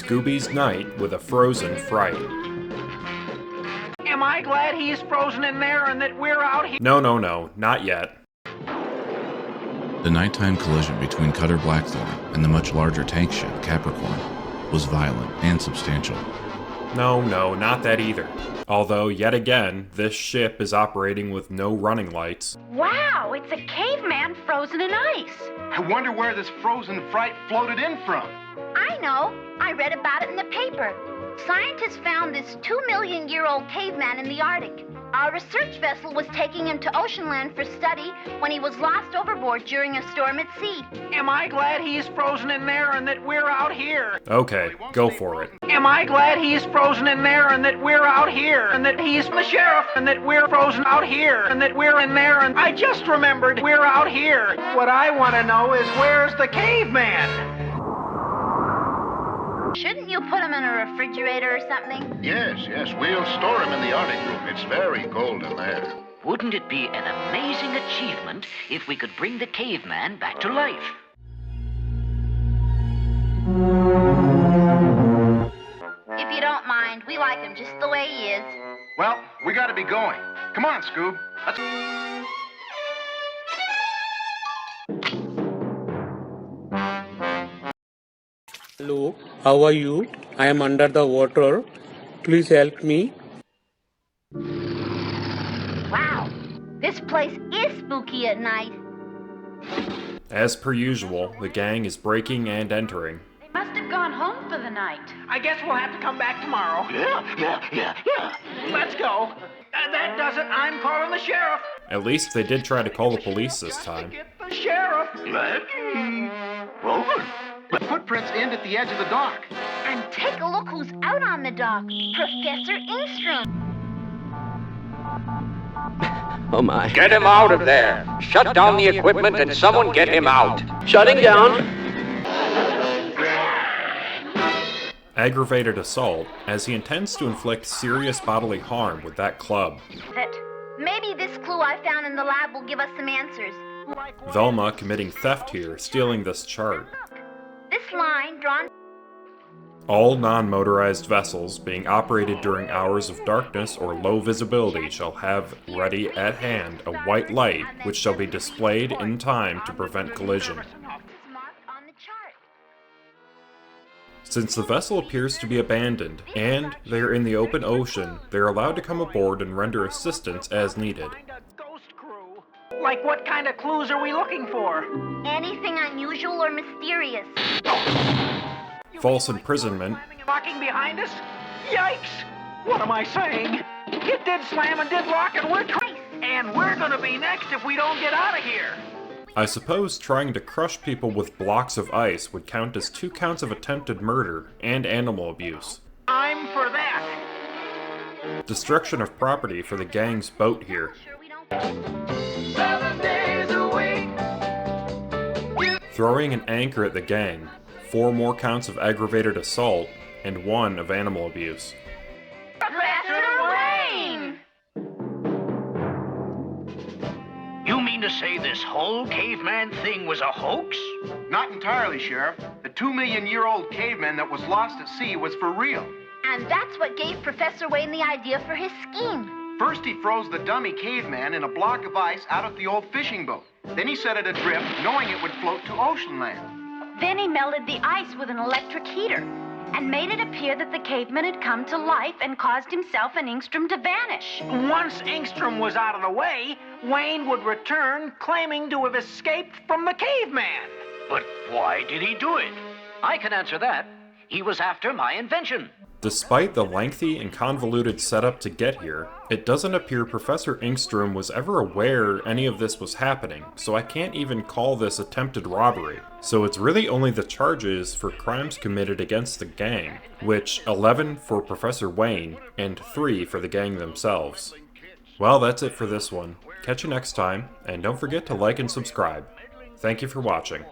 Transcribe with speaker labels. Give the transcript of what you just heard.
Speaker 1: Scooby's night with a frozen Fright.
Speaker 2: Am I glad he's frozen in there and that we're out here?
Speaker 1: No, not yet.
Speaker 3: The nighttime collision between Cutter Blackthorn and the much larger tank ship Capricorn was violent and substantial.
Speaker 1: No, not that either. Although, yet again, this ship is operating with no running lights.
Speaker 4: Wow, it's a caveman frozen in ice.
Speaker 5: I wonder where this frozen Fright floated in from.
Speaker 4: I know. I read about it in the paper. Scientists found this 2-million-year-old caveman in the Arctic. Our research vessel was taking him to Oceanland for study when he was lost overboard during a storm at sea.
Speaker 2: Am I glad he's frozen in there and that we're out here?
Speaker 1: Okay, go for it.
Speaker 2: Am I glad he's frozen in there and that we're out here? And that he's the sheriff and that we're frozen out here? And that we're in there and I just remembered we're out here. What I want to know is where's the caveman?
Speaker 4: Shouldn't you put him in a refrigerator or something?
Speaker 6: Yes, we'll store him in the Arctic room. It's very cold in there.
Speaker 7: Wouldn't it be an amazing achievement if we could bring the caveman back to life?
Speaker 4: If you don't mind, we like him just the way he is.
Speaker 5: Well, we gotta be going. Come on, Scoob. Let's...
Speaker 8: Hello, how are you? I am under the water. Please help me.
Speaker 4: Wow, this place is spooky at night.
Speaker 1: As per usual, the gang is breaking and entering.
Speaker 4: They must have gone home for the night.
Speaker 2: I guess we'll have to come back tomorrow.
Speaker 7: Yeah.
Speaker 2: Let's go. That does it. I'm calling the sheriff.
Speaker 1: At least they did try to call the police this time.
Speaker 2: Get the sheriff.
Speaker 5: The footprints end at the edge of the dock.
Speaker 4: And take a look who's out on the dock. Professor Ingstrom.
Speaker 9: Oh my.
Speaker 10: Get him out of there! Shut down the equipment and someone get him out!
Speaker 9: Shutting down.
Speaker 1: Aggravated assault, as he intends to inflict serious bodily harm with that club.
Speaker 4: That maybe this clue I found in the lab will give us some answers.
Speaker 1: Velma committing theft here, stealing this chart.
Speaker 4: This line drawn.
Speaker 1: All non-motorized vessels being operated during hours of darkness or low visibility shall have ready at hand a white light which shall be displayed in time to prevent collision. Since the vessel appears to be abandoned and they are in the open ocean, they are allowed to come aboard and render assistance as needed.
Speaker 2: Like what kind of clues are we looking for?
Speaker 4: Anything unusual or mysterious.
Speaker 1: False imprisonment.
Speaker 2: Locking behind us? Yikes! What am I saying? It did slam and did lock and we're and we're gonna be next if we don't get out of here.
Speaker 1: I suppose trying to crush people with blocks of ice would count as 2 counts of attempted murder and animal abuse.
Speaker 2: I'm for that.
Speaker 1: Destruction of property for the gang's boat here.
Speaker 2: 7 days a week.
Speaker 1: Throwing an anchor at the gang, 4 more counts of aggravated assault, and 1 of animal abuse.
Speaker 4: Professor Wayne!
Speaker 7: You mean to say this whole caveman thing was a hoax?
Speaker 5: Not entirely, Sheriff. The 2-million-year-old caveman that was lost at sea was for real.
Speaker 4: And that's what gave Professor Wayne the idea for his scheme.
Speaker 5: First, he froze the dummy caveman in a block of ice out of the old fishing boat. Then he set it adrift, knowing it would float to Oceanland.
Speaker 4: Then he melted the ice with an electric heater and made it appear that the caveman had come to life and caused himself and Ingstrom to vanish.
Speaker 2: Once Ingstrom was out of the way, Wayne would return claiming to have escaped from the caveman.
Speaker 7: But why did he do it? I can answer that. He was after my invention.
Speaker 1: Despite the lengthy and convoluted setup to get here, it doesn't appear Professor Ingstrom was ever aware any of this was happening, so I can't even call this attempted robbery. So it's really only the charges for crimes committed against the gang, which 11 for Professor Wayne and 3 for the gang themselves. Well, that's it for this one. Catch you next time, and don't forget to like and subscribe. Thank you for watching.